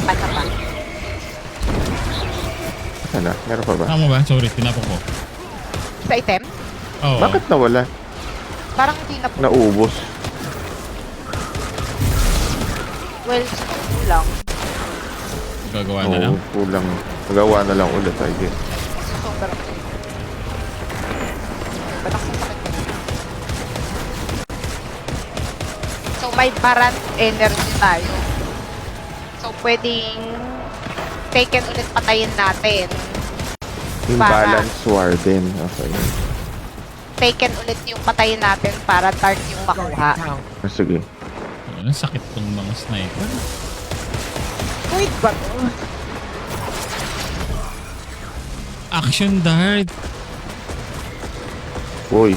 Pasa pa. Ano? Meron pa ba? Tama ba? Sorry, tinapok ko. Sa item? Oo. Bakit nawala? Parang hindi na po. Naubos. Well, kulang. Gagawa na lang. Oo, kulang. Magawa na lang ulit, I guess. Sobrang. Batak sa sakit ko. So, may barat energy tayo. So, pwedeng taken ulit patayin natin. Imbalance Warden. Okay. Taken ulit yung patayin natin para dark yung makuha. Guardian down. Sige. Ang sakit tong mga sniper. Wait ba to? Action dart! Uy.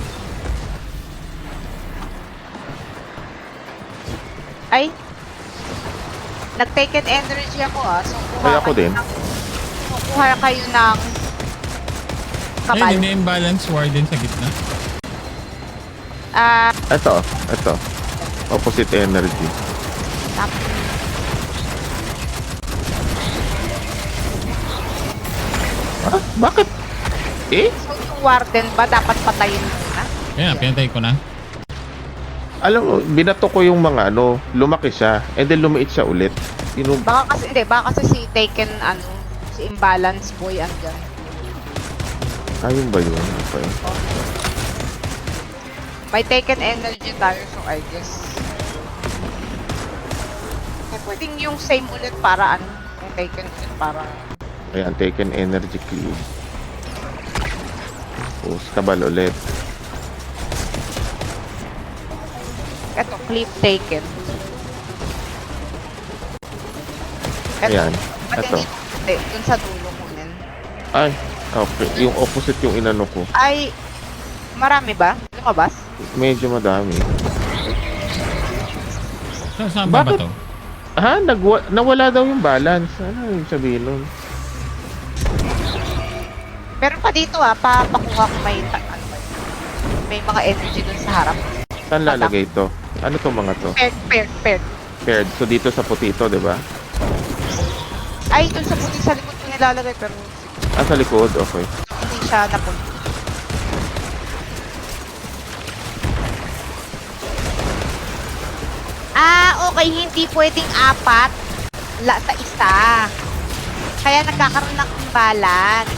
Ay! Nag-taken energy ako So, Ay, ako din. Kuha kayo ng kabal. Ayun, ina-imbalance warden sa gitna. Ito. Opposite energy. Tapos, Bakit? so yung warden ba dapat patayin muna? Kaya, pinatay ko na. Alam mo, binato ko yung mga ano, lumaki siya, and then lumiit siya ulit. Baka kasi si Taken, si Imbalance Boy, andyan. Ayun ba yun? Okay. May Taken Energy tayo, so I guess. Pwedeng yung same ulit para yung Taken ulit para... Ayan, Taken Energy Cube. Tapos, kabal ulit. Eto, Clip Taken. Ayan, Pati eto. hindi, dun sa dulo kunin. Ay, okay. Yung opposite yung inano ko. Ay, marami ba? Lumabas? Medyo madami. Saan ba Bakit? to? Ha? Nawala daw yung balance. Ano yung sabihin nun? Meron pa dito pakuha ko may may mga energy dun sa harap. Saan lalagay ito? Ano tong mga to? Paired. Paired. So dito sa puti ito, di ba? Ay, dun sa puti sa likod ko nilalagay pero Ah, sa likod. Okay. hindi siya napunta. Okay, hindi pwedeng apat sa isa. Kaya nagkakaroon ng imbalance.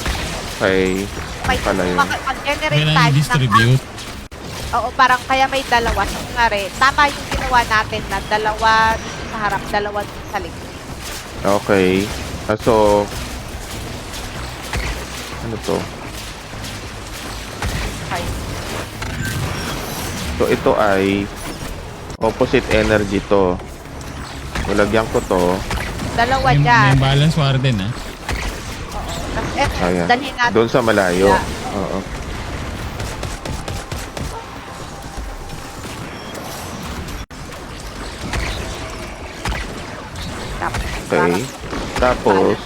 Okay. May Pala yun. mag-generate Kailangan tayo ng distribute. Oo, parang kaya may dalawa. So, nga rin, tama yung ginawa natin na dalawa dito sa harap, dalawa dito sa likod. Okay. So, ano to? Okay. So, ito ay opposite energy to. Ulagyan ko to. Dalawa May dyan. balance warden, ha? Tapos eto, Ayan. dalhin natin. Doon sa malayo. Yeah. Oo. Okay. Tapos,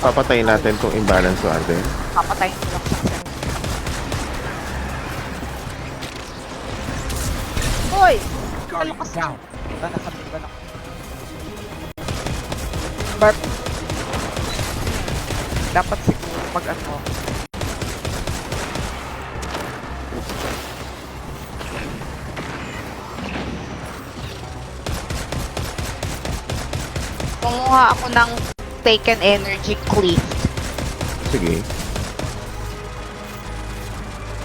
papatayin natin tong imbalance warden. Papatayin ko lang sa akin. Hoy! Guardian Kalakas down. Ba, nasabi ba na? Burp. Dapat siguro mag-ano. Kumuha ako ng Taken Energy Cliff. Sige.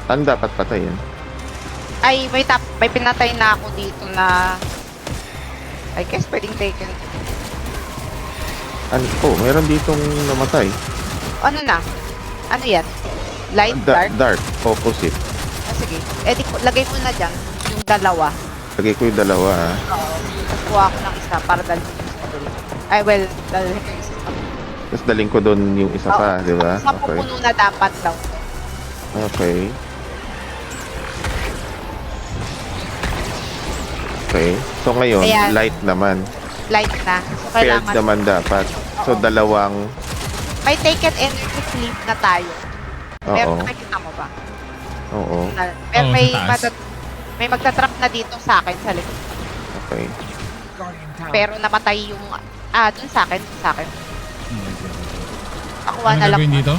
Ano dapat patayin? Ay, may pinatay na ako dito na I guess pwedeng Taken. Oh, meron ditong namatay. Ano na? Ano yan? Light, dark? Dark. Opposite. Sige. Lagay mo na dyan. Yung dalawa. Lagay ko yung dalawa. Oo. Tapos kuha ako ng isa para dalhin ko sa kabila. Ay, well, dalhin ko yung isa sa kabila. Tapos daling ko doon yung isa pa, di ba? Sa Okay. pupuno na dapat daw. Okay. Okay. So ngayon, Ayan. light naman. Light na. So, Paired kailangan. naman dapat. So dalawang... May Taken Energy Clip na tayo. Pero Oo. nakikita mo ba? Oo. Pero Oo, may, sa taas. may magtatrap na dito sa akin sa likod. Okay. Guardian down. Pero namatay yung... dun sa akin. Nakuha Ano na lang. gagawin dito?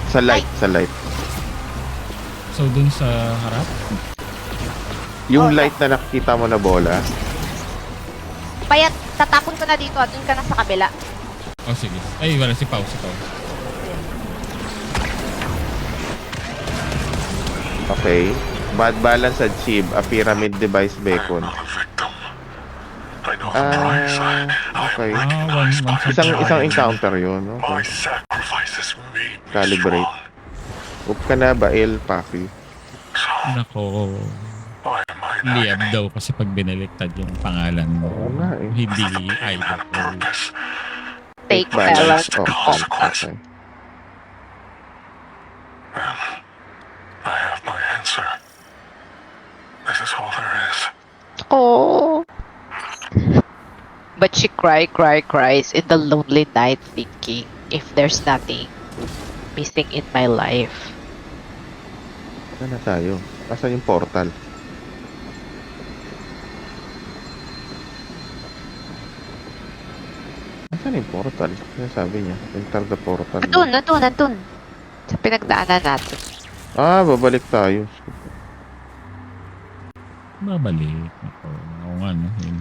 Sa light, sa light. So, dun sa harap? Yung Oh, light na nakikita mo na bola, Kaya tatapon ko na dito at dun ka na sa kabila. Oh, sige. Ay, wala. Si Pau. okay. Bad balance achieved. A pyramid device beacon. I'm not a victim. I know the price. Okay. I recognize one my Isang encounter yun. My Okay. sacrifices made me Calibrate. strong. Huwag ka na ba, El Paki? So, Nako. why am I in Liab agony? daw kasi pag binaliktad yung pangalan mo. Oo nga eh. Hindi For the pain had idol. purpose. Take Balance. balance. the Oh, consequence. okay. And I have my answer. This is all there is. Oh. But she cries in the lonely night thinking if there's nothing missing in my life. Saan na tayo? Asan yung portal? Asan yung portal? Ano sabi niya? Enter the portal. Nandun. Sa pinagdaanan natin. Ah, babalik tayo. Babalik. Oo nga, no? Yun.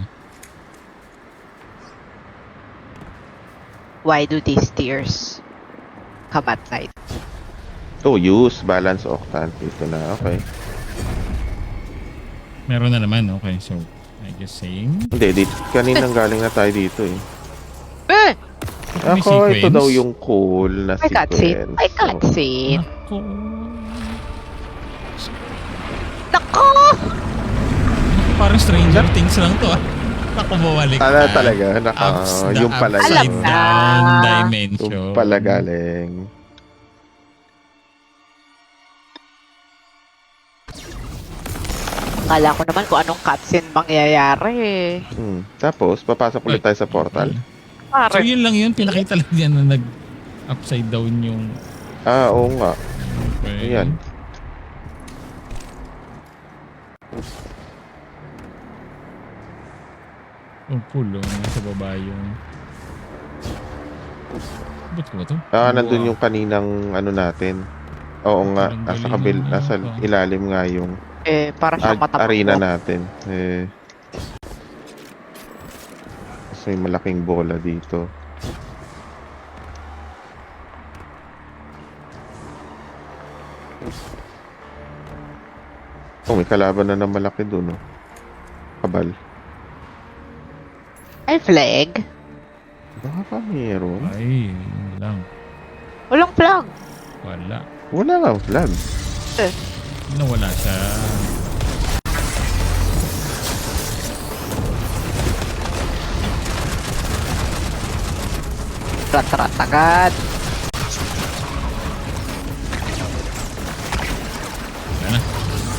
Why do these tears come at night? Oh, use balance octant. Dito na, okay. Meron na naman, okay. So, I guess same. Hindi, kaninang galing na tayo dito eh. Eh! May Ako, ito sequence. daw yung cool na May cutscene. sequence. May cutscene. Ako. Nako! Parang Stranger Things lang to ah. Ako bumalik Talaga, yung pala Alam yun. na. down dimension. Yung pala galing. Akala ko naman kung anong cutscene mangyayari eh. Tapos, papasok ulit tayo sa portal. So Pare, yun lang yun, pinakita lang yan na nag-upside down yung... Oo nga. Okay. Ayan. Oh, cool oh. Nasa baba yung... Ba't ko ba to? Nandun yung kaninang ano natin. Oo nga, Ang nasa galing nasa ng- ilalim nga yung para siyang matapang arena ko. natin. Kasi may malaking bola dito. Oh, may kalaban na malaki dun, no? Kabal. Ay, flag? Baka pa meron. Ay, yun lang. Walang flag. Wala. Wala nga flag. Nawala siya. Rat-rat agad. Wala na.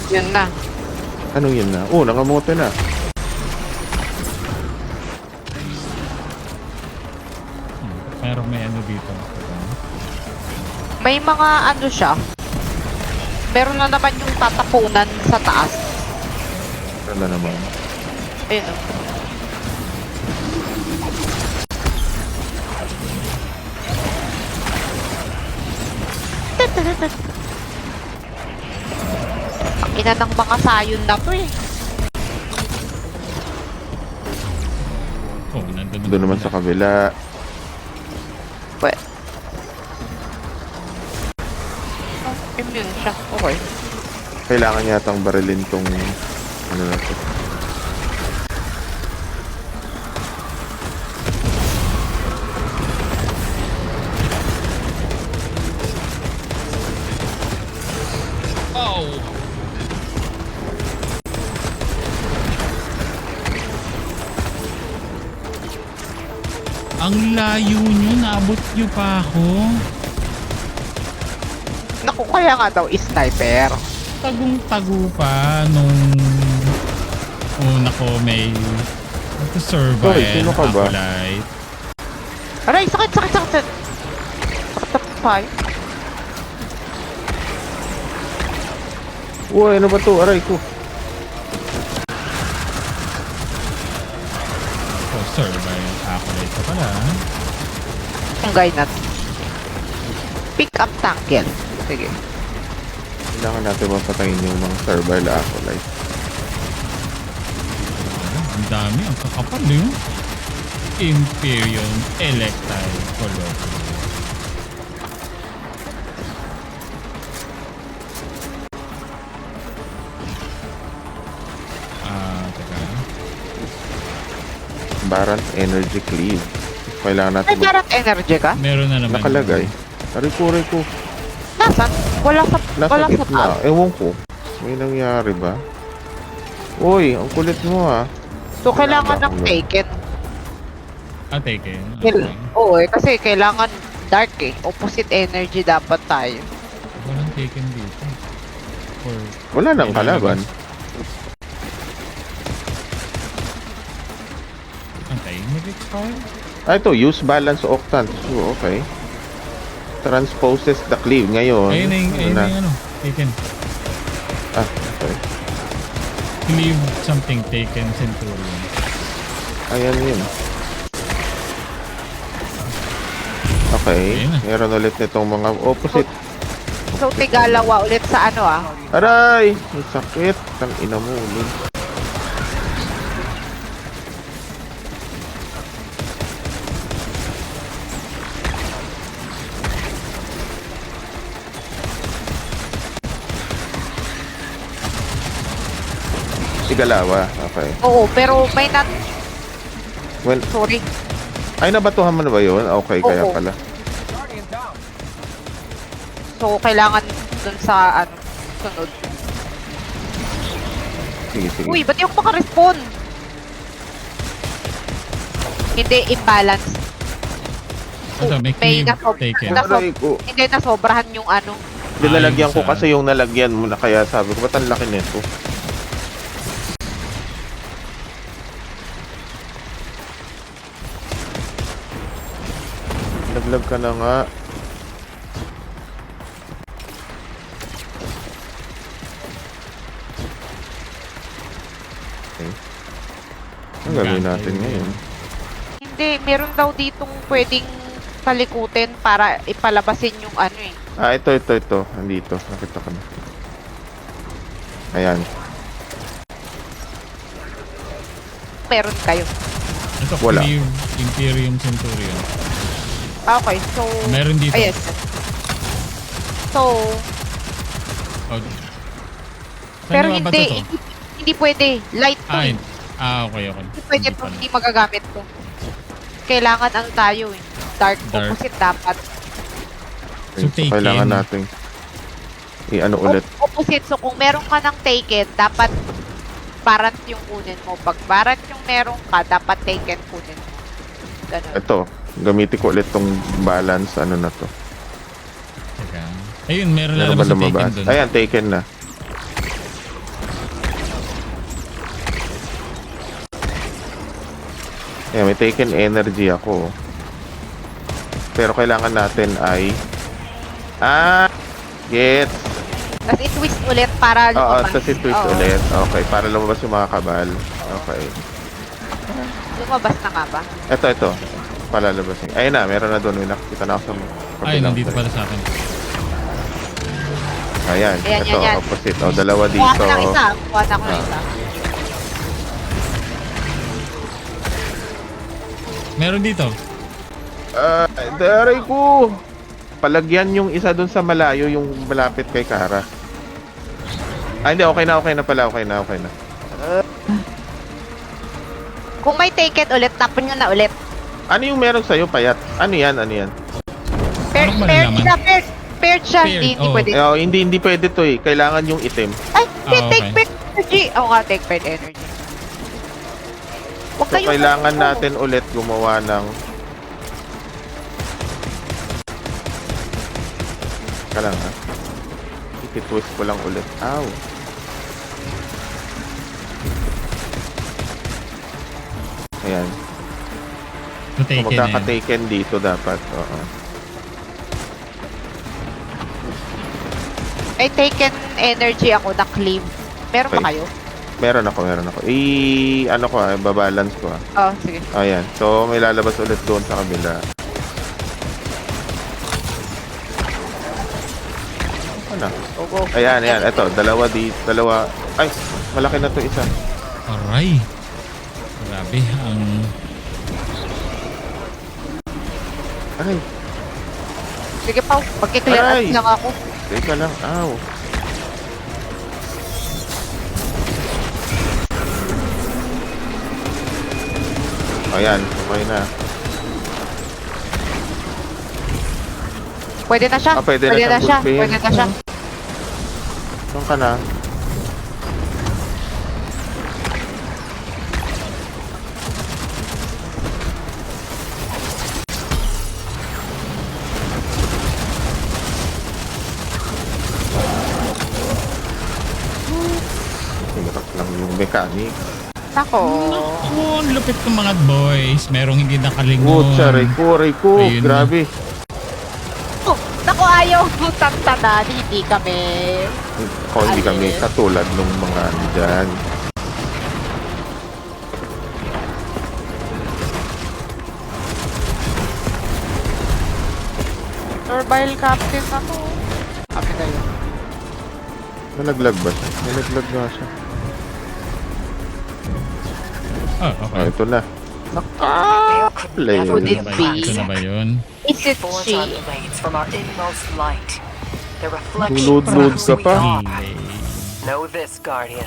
Yun na. Anong yun na? Oh, nangamote na. Pero may ano dito. May mga ano siya. Meron na naman yung tatapunan sa taas. Wala naman. Ayun o. Ang ina ng mga sayon na to eh. Oh, nandun Doon naman sa kabila. Pwede. Oh, immune siya. Okay. Kailangan yatang barilin tong ano na to. Oh! Ang layo nyo, naabot nyo pa ako. Naku, kaya nga daw sniper. Tagong-tago pa nung una ko may survive. Hoy, sino ka ba? Light. Aray, sakit. Sakit na pay. Uy, ano ba to? Aray ko. Oh, survive. Acolyte ka pala. Ang guy na. Pick up tackle. Sige. Kailangan natin mapatayin yung mga servile acolyte. Ang dami. Ang kakapal yun. Imperium Electile Colossus. Teka. Barant Energy Cleave. Kailangan natin May dark energy ka? Meron na naman. nakalagay. Aray ko. Nasaan? Wala sa Nasa taas. gitna. Ewan ko. May nangyari ba? Uy, ang kulit mo ah. So, kailangan ng taken. Taken. Oo eh, kasi kailangan dark eh. Opposite energy dapat tayo. Walang taken dito. Or, Wala nang kalaban. antay, mag-expire? Ito, use balance octant. So, okay. Transposes the cleave. Ngayon, Ayun na yung ano, taken. okay. Cleave something taken Centurion. Ayan yun. Okay. Ayun na. Meron ulit nitong mga opposite. So, tigalawa ulit sa ano ah. Aray! May sakit. Tang ina mo ulit. Igalawa. Okay. Oo, pero may not... Well, Sorry. ay, nabatuhan mo na ba yun? Okay, kaya Oo. pala. Guardian down. So, kailangan dun sa, sunod. Sige, sige. Uy, ba't yung maka-respawn? Hindi, imbalance. Ito, may May cleave nasob- taken. nas- Aray ko. Hindi, nasobrahan yung Dinalagyan ko Ayun sa- kasi yung nalagyan mo na kaya sabi ko, ba't ang laki nito? Laglag ka na nga. Okay. Ang gagawin natin ngayon? Hindi, meron daw ditong pwedeng palikutin para ipalabasin yung Ah, ito. Nandito. Nakita ko na. Ayan. Meron kayo. Ito, Wala. cleave Imperium Centurion. Okay, so... Meron dito. Ayan. So, Oh. Saan pero nyo ba hindi, to? hindi pwede. Light to eh. Okay. Hindi pwede to, pala. hindi magagamit to. Kailangan tayo eh. Dark Dark. opposite dapat. So, taken. Kailangan natin i-ano ulit. Opposite. So, kung meron ka ng taken, dapat parant yung kunin mo. Pag parant yung meron ka, dapat taken kunin mo. Ganun. Ito. Gamitin ko ulit tong balance. Ano na to? Teka. Ayun, meron Meron ba lalabas sa taken lumabas? dun. Ayan, taken na. Ayan, may taken energy ako. Pero kailangan natin ay... Get! Tapos i-twist ulit para Oo, lumabas. tapos i-twist Oo. ulit. Okay, para lumabas yung mga kabal. Okay. Lumabas na nga ba? Ito. Palalabas. Ayun na, meron na doon. May nakikita na ako sa Ay, kabilang nandito side. pala sa akin. Ayan, Ayan, ito, yan. opposite. O, dalawa Kuha dito. ko ng isa. Kuha na ko ng isa. Meron dito. Daray ko! Palagyan yung isa doon sa malayo, yung malapit kay Kara. Hindi, okay na pala. Okay na. Kung may taken ulit, tapon nyo na ulit. Ano yung meron sa'yo, payat? Ano yan? Paired Anong malalaman? Paired siya. Paired, Hindi oo. pwede. Hindi pwede to eh. Kailangan yung item. Ay, hindi, Ah, take okay. paired energy. Oo nga, take paired energy. Huwag So, kayong- kailangan natin ulit gumawa ng... Ka lang ha. I-twist ko lang ulit. Ow. Ayan. So, So, taken na yun. magkaka-taken dito dapat. Oo. Ay, taken energy ako na cleave. Meron ba Okay. kayo? Meron ako. Ano ko babalance ko Oh, sige. Ayan. So, may lalabas ulit doon sa kabila. Ano? Go. Ayan. Ito, dalawa. Ay, malaki na to isa. Aray. Grabe, ang... Ay, Sige pa, magkiklear Aray! out lang ako. teka lang. Ow. Ayan, okay na. Pwede na siya. Pwede na siyang siya. gulpihin. Pwede na siya. Saan ka na? Hirap lang yung mechanic. Nako. Oh, ang lupit ng mga boys. Merong hindi nakalingon. Aray ko. Ayun na. Grabe. Oh, nako, ayaw mo tantanan. Hindi kami. Hindi kami katulad nung mga dyan. Turbine captain na to. Kami na yun. Nalaglag ba siya? Nalaglag nga siya. Oh, okay. Ito na. Play. Could it Ito na ba yun? Is it Forge she? our blades from our inmost light. The reflection Load from ka who we pa. are. Delay. Know this, Guardian.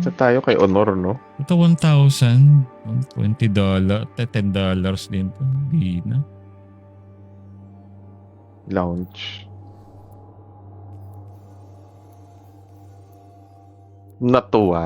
Sa tayo kay Honor, no? Ito 1,000. $20. $10 din to. Hindi na. Lounge. Natuwa.